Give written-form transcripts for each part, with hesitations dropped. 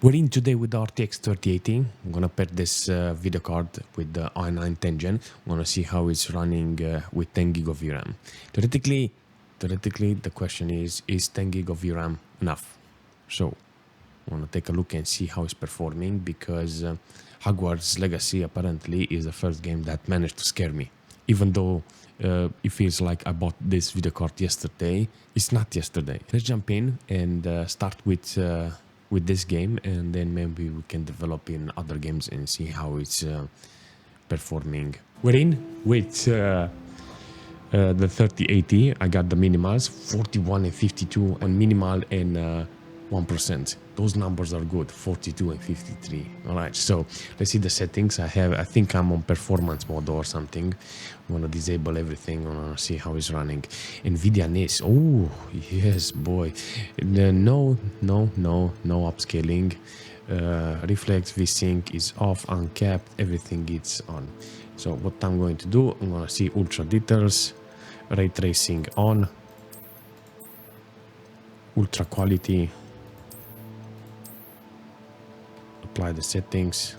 We're in today with the RTX 3080. I'm gonna pair this video card with the i9 10 Gen. I'm gonna see how it's running with 10 gig of VRAM. Theoretically, the question is 10 gig of VRAM enough? So, I wanna take a look and see how it's performing because Hogwarts Legacy apparently is the first game that managed to scare me. Even though it feels like I bought this video card yesterday, it's not yesterday. Let's jump in and start with this game, and then maybe we can develop in other games and see how it's performing. We're in with the 3080. I got the minimals 41 and 52 and minimal and 1%. Those numbers are good, 42 and 53. All right, so let's see the settings. I think I'm on performance mode or something. I'm gonna disable everything. I'm gonna see how it's running. NVIDIA NIS. Oh yes, boy. No upscaling. Reflex VSync is off, uncapped. Everything is on. So what I'm going to do, I'm gonna see ultra details, ray tracing on, ultra quality. Apply the settings.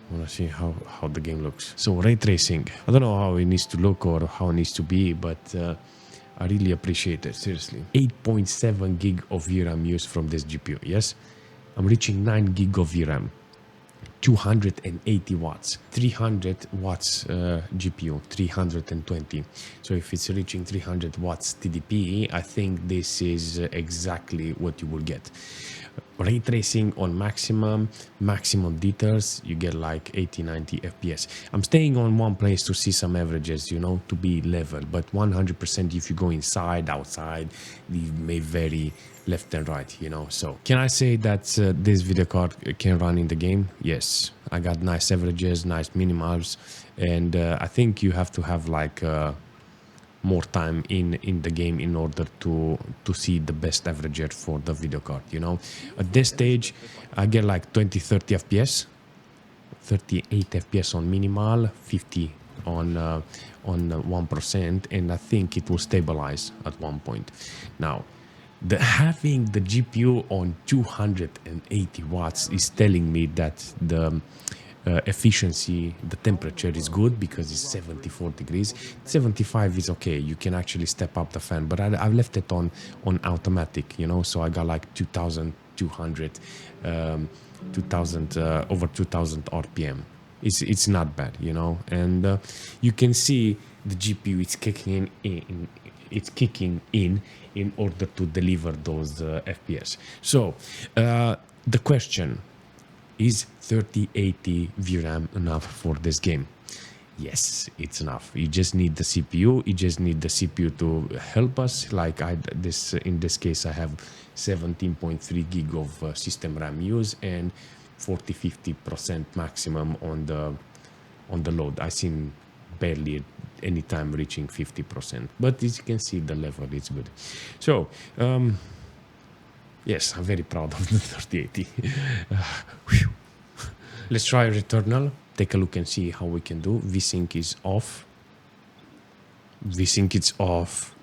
I want to see how the game looks. So ray tracing, I don't know how it needs to look or how it needs to be, but I really appreciate it, seriously. 8.7 gig of VRAM used from this GPU. Yes, I'm reaching 9 gig of VRAM, 280 watts, 300 watts GPU, 320. So if it's reaching 300 watts TDP, I think this is exactly what you will get. Ray tracing on maximum details, you get like 80-90 FPS. I'm staying on one place to see some averages, you know, to be level, but 100% if you go inside, outside, it may vary left and right, you know. So can I say that this video card can run in the game? Yes, I got nice averages, nice minimals, and I think you have to have like more time in the game in order to see the best average for the video card, you know. At this stage I get like 20-30 fps, 38 fps on minimal, 50 on 1%, and I think it will stabilize at one point. Now having the GPU on 280 watts is telling me that the efficiency, the temperature is good because it's 74 degrees. 75 is okay, you can actually step up the fan, but I've left it on automatic, you know, so I got like 2200 over 2000 RPM. It's not bad, you know, and you can see the GPU is kicking in order to deliver those FPS. So the question is, 3080 VRAM enough for this game? Yes, it's enough. You just need the CPU. You just need the CPU to help us. Like in this case, I have 17.3 gig of system RAM use and 40-50% maximum on the load. I seen barely any time reaching 50%, but as you can see, the level is good. So yes, I'm very proud of the 3080. Let's try Returnal. Take a look and see how we can do. VSync is off. VSync is off.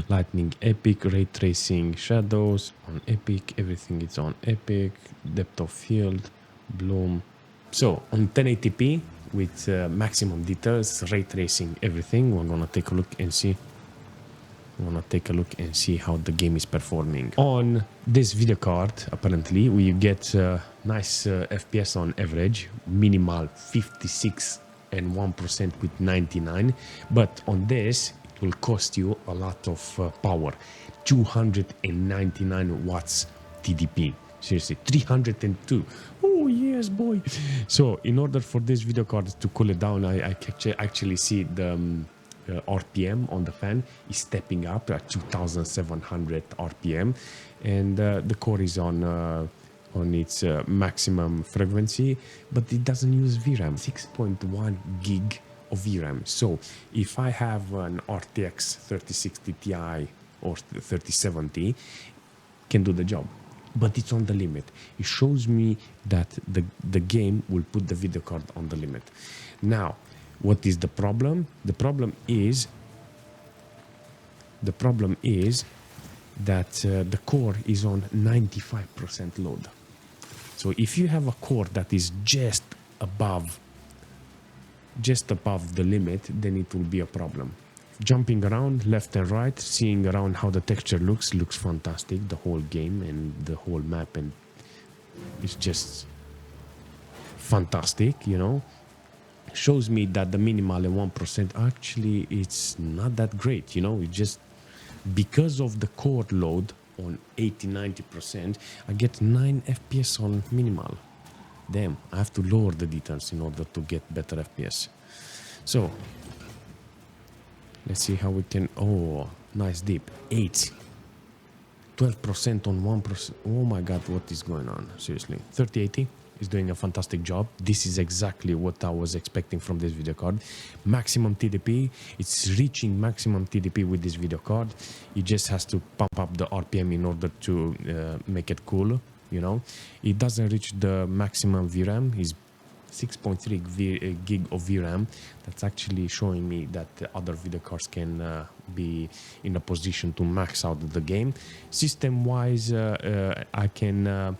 Lightning Epic, ray tracing, shadows on Epic. Everything is on Epic. Depth of field, bloom. So on 1080p with maximum details, ray tracing, everything. We're gonna take a look and see. How the game is performing. On this video card, apparently, we get nice FPS on average, minimal 56 and 1% with 99. But on this, it will cost you a lot of power, 299 watts TDP. Seriously, 302. Oh yes, boy. So in order for this video card to cool it down, I actually see the RPM on the fan is stepping up at 2700 RPM, and the core is on its maximum frequency, but it doesn't use VRAM. 6.1 gig of VRAM. So if I have an RTX 3060 Ti or 3070, can do the job, but it's on the limit. It shows me that the game will put the video card on the limit. Now, what is the problem? The problem is that the core is on 95% load. So if you have a core that is just above the limit, then it will be a problem. Jumping around left and right, seeing around how the texture looks fantastic. The whole game and the whole map, and it's just fantastic, you know. Shows me that the minimal and 1% actually it's not that great, you know. It just because of the core load on 80-90%, I get 9 FPS on minimal. Damn, I have to lower the details in order to get better FPS. So let's see how we can. Oh, nice dip. 8, 12% on 1%. Oh my god, what is going on? Seriously. 3080 is doing a fantastic job. This is exactly what I was expecting from this video card. Maximum TDP. It's reaching maximum TDP with this video card. It just has to pump up the RPM in order to make it cool, you know. It doesn't reach the maximum VRAM. It's 6.3 gig of VRAM. That's actually showing me that other video cards can be in a position to max out the game. System wise, I can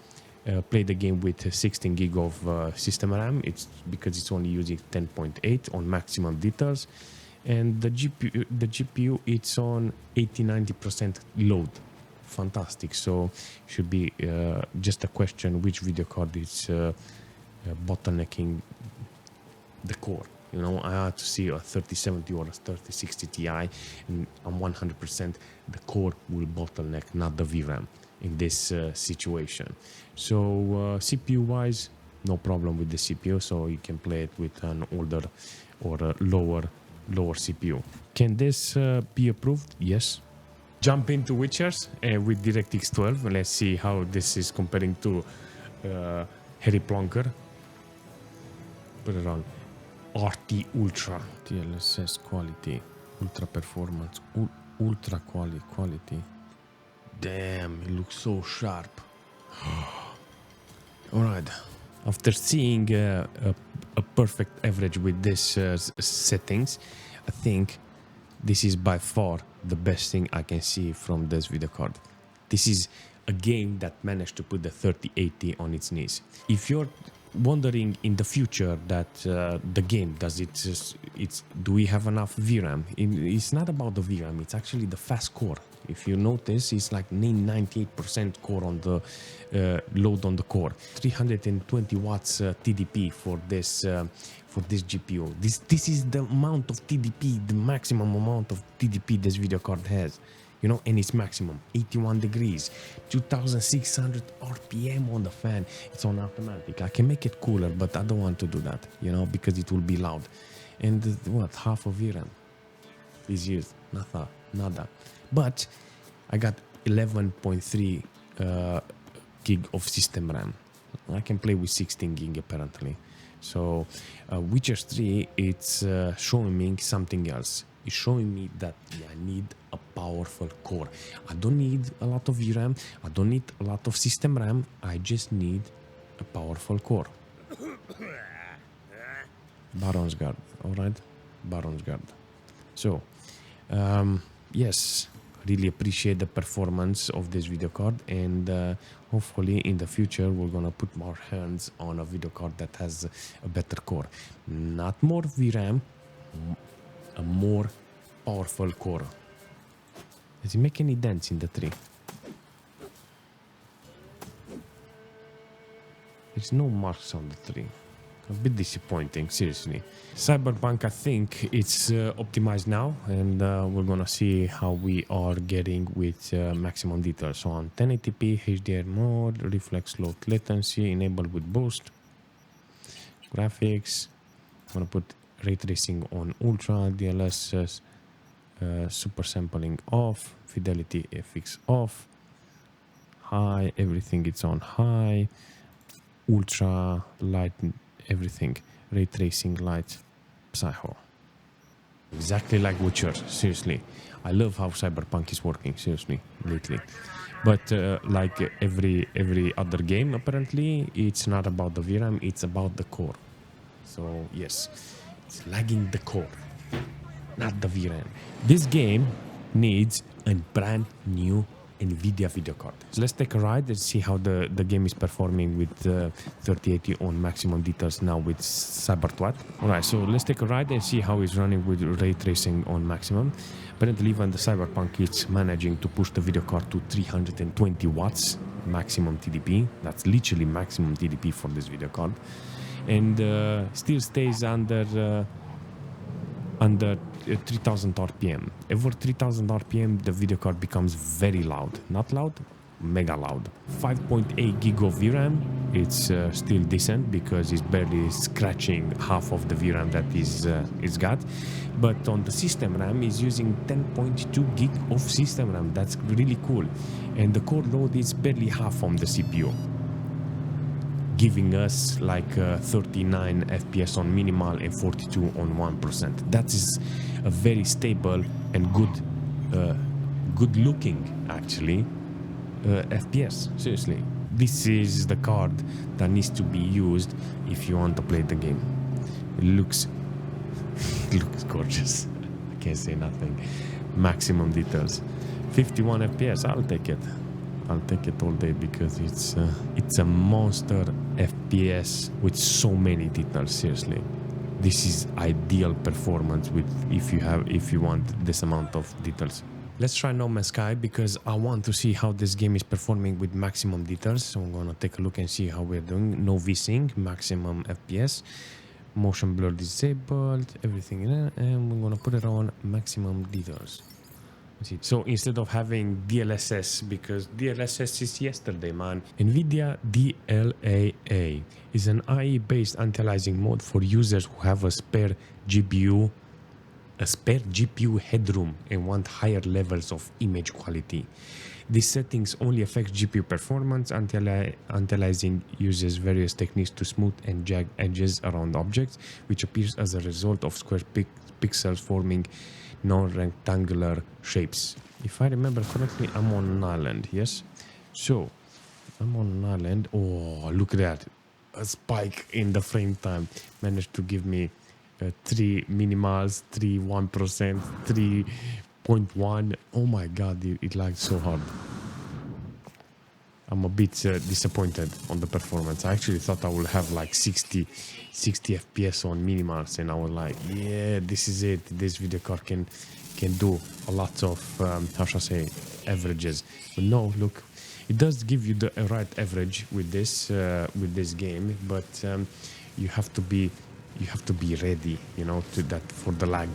play the game with 16 gig of system RAM. It's because it's only using 10.8 on maximum details, and the GPU it's on 80-90% load. Fantastic. So should be just a question which video card is bottlenecking the core. You know, I had to see a 3070 or a 3060 Ti, and I'm 100% the core will bottleneck, not the VRAM in this situation. So CPU wise, no problem with the CPU, so you can play it with an older or a lower CPU. Can this be approved? Yes. Jump into Witchers with DirectX 12. Let's see how this is comparing to Harry Plonker. Put it on RT Ultra DLSS quality, ultra performance, ultra quality. Damn, it looks so sharp. All right. After seeing a perfect average with this settings, I think this is by far the best thing I can see from this video card. This is a game that managed to put the 3080 on its knees. If you're wondering in the future that the game do we have enough VRAM? It's not about the VRAM, it's actually the fast core. If you notice, it's like 98% core on the load on the core. 320 watts TDP for this GPU. This is the amount of TDP, the maximum amount of TDP this video card has. You know, and it's maximum 81 degrees, 2600 RPM on the fan. It's on automatic. I can make it cooler, but I don't want to do that, you know, because it will be loud. And what, half of VRAM is used, nada. But I got 11.3 gig of system RAM. I can play with 16 gig apparently. So Witcher 3, it's showing me something else. It's showing me that I need a powerful core. I don't need a lot of VRAM. I don't need a lot of system RAM. I just need a powerful core. Baron's Guard, all right? Baron's Guard. So, yes, really appreciate the performance of this video card, and hopefully in the future we're gonna put more hands on a video card that has a better core. Not more VRAM, a more powerful core. Does it make any dents in the tree? There's no marks on the tree. A bit disappointing, seriously. Cyberpunk, I think it's optimized now, and we're gonna see how we are getting with maximum detail. So on 1080p HDR mode, reflex low latency enabled with boost. Graphics, I'm gonna put ray tracing on ultra, DLSS, super sampling off, fidelity FX off, high, everything it's on high, ultra, light, everything, ray tracing, light, psycho. Exactly like Witcher, seriously. I love how Cyberpunk is working, seriously, lately. But like every other game, apparently, it's not about the VRAM, it's about the core. So yes, it's lagging the core, not the VRAM. This game needs a brand new NVIDIA video card. So let's take a ride and see how the game is performing with 3080 on maximum details now with Cyberpunk. Alright, so let's take a ride and see how it's running with ray tracing on maximum. Apparently even the Cyberpunk is managing to push the video card to 320 watts maximum TDP. That's literally maximum TDP for this video card. And still stays under 3000 RPM. Over 3000 RPM, the video card becomes very loud. Not loud, mega loud. 5.8 gig of VRAM. It's still decent because it's barely scratching half of the VRAM that is got. But on the system RAM, is using 10.2 gig of system RAM. That's really cool. And the core load is barely half on the CPU, giving us like 39 FPS on minimal and 42 on 1%. That is a very stable and good looking actually FPS. Seriously, this is the card that needs to be used if you want to play the game. It looks gorgeous. I can't say nothing. Maximum details, 51 FPS. I'll take it. I'll take it all day because it's a monster FPS with so many details. Seriously, this is ideal performance with if you want this amount of details. Let's try No Man's Sky because I want to see how this game is performing with maximum details. So I'm gonna take a look and see how we're doing. No VSync, maximum FPS, motion blur disabled, everything in there, and we're gonna put it on maximum details. So instead of having DLSS, because DLSS is yesterday, man. NVIDIA DLAA is an IE-based anti-aliasing mode for users who have a spare GPU headroom and want higher levels of image quality. These settings only affect GPU performance. Anti-aliasing uses various techniques to smooth and jag edges around objects, which appears as a result of square pixels forming non-rectangular shapes. If I remember correctly, I'm on an island, yes? So, I'm on an island. Oh, look at that. A spike in the frame time. Managed to give me 3 minimals, 3 1%, 3.1. Oh my god, it lagged so hard. I'm a bit disappointed on the performance. I actually thought I would have like 60 FPS on minimals, and I was like, yeah, this is it. This video card can do a lot of how shall I say, averages. But no, look, it does give you the right average with this game, but you have to be ready, you know, to that for the lag.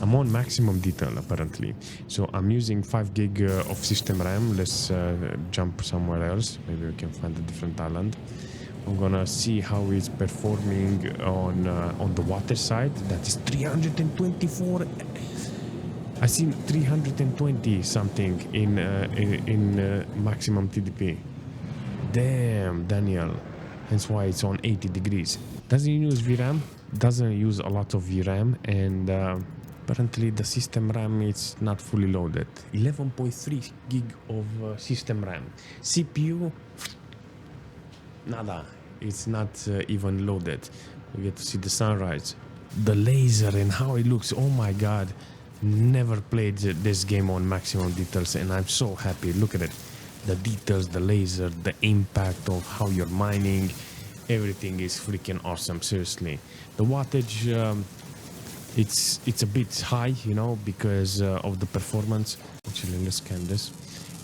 I'm on maximum detail apparently, so I'm using 5 gig of system RAM. Let's jump somewhere else. Maybe we can find a different island. I'm gonna see how it's performing on the water side. That is 324. I seen 320 something in maximum TDP. Damn, Daniel. Hence why it's on 80 degrees. Doesn't use VRAM. Doesn't use a lot of VRAM, and apparently the system RAM is not fully loaded. 11.3 gig of system RAM. CPU, nada. It's not even loaded. We get to see the sunrise, the laser, and how it looks. Oh my god. Never played this game on maximum details, and I'm so happy. Look at it. The details, the laser, the impact of how you're mining. Everything is freaking awesome, seriously. The wattage, it's a bit high, you know, because of the performance. Actually, let's scan this.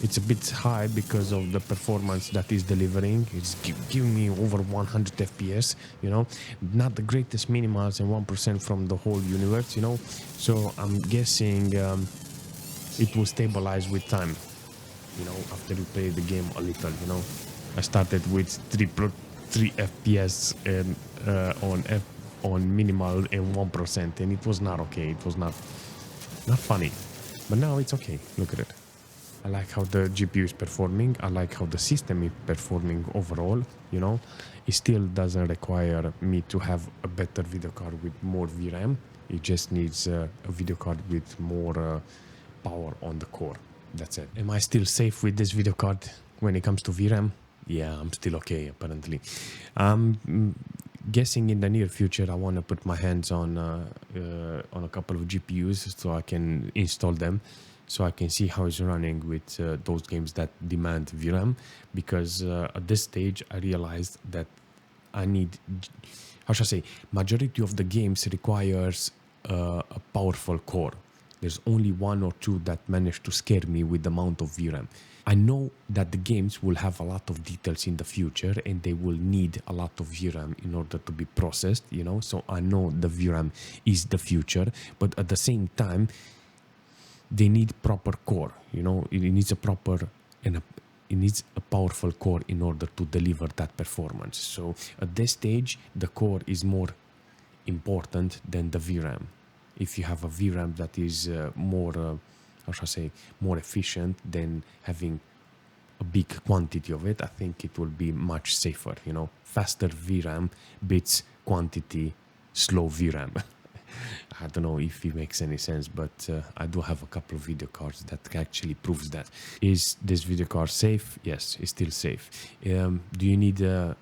It's a bit high because of the performance that is delivering. It's giving me over 100 FPS, you know. Not the greatest minimals and 1% from the whole universe, you know. So I'm guessing it will stabilize with time, you know, after you play the game a little, you know. I started with 3 FPS and on minimal and 1%, and it was not okay. It was not funny, but now it's okay. Look at it. I like how the GPU is performing. I like how the system is performing overall, you know. It still doesn't require me to have a better video card with more VRAM. It just needs a video card with more power on the core. That's it. Am I still safe with this video card when it comes to VRAM? Yeah, I'm still okay, apparently. I'm guessing in the near future I want to put my hands on a couple of GPUs so I can install them. so I can see how it's running with those games that demand VRAM, because at this stage I realized that I need, how should I say, majority of the games requires a powerful core. There's only one or two that manage to scare me with the amount of VRAM. I know that the games will have a lot of details in the future and they will need a lot of VRAM in order to be processed, you know, so I know the VRAM is the future, but at the same time, they need proper core, you know, it needs a proper and it needs a powerful core in order to deliver that performance. So at this stage, the core is more important than the VRAM. If you have a VRAM that is more, how should I say, more efficient than having a big quantity of it, I think it will be much safer, you know. Faster VRAM beats quantity slow VRAM. I don't know if it makes any sense, but I do have a couple of video cards that actually proves that. Is this video card safe? Yes, it's still safe. Do you need a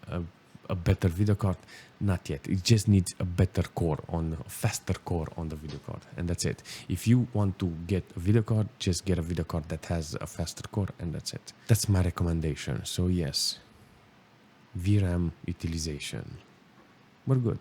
better video card? Not yet. It just needs a better core, a faster core on the video card, and that's it. If you want to get a video card, just get a video card that has a faster core, and that's it. That's my recommendation. So yes, VRAM utilization. We're good.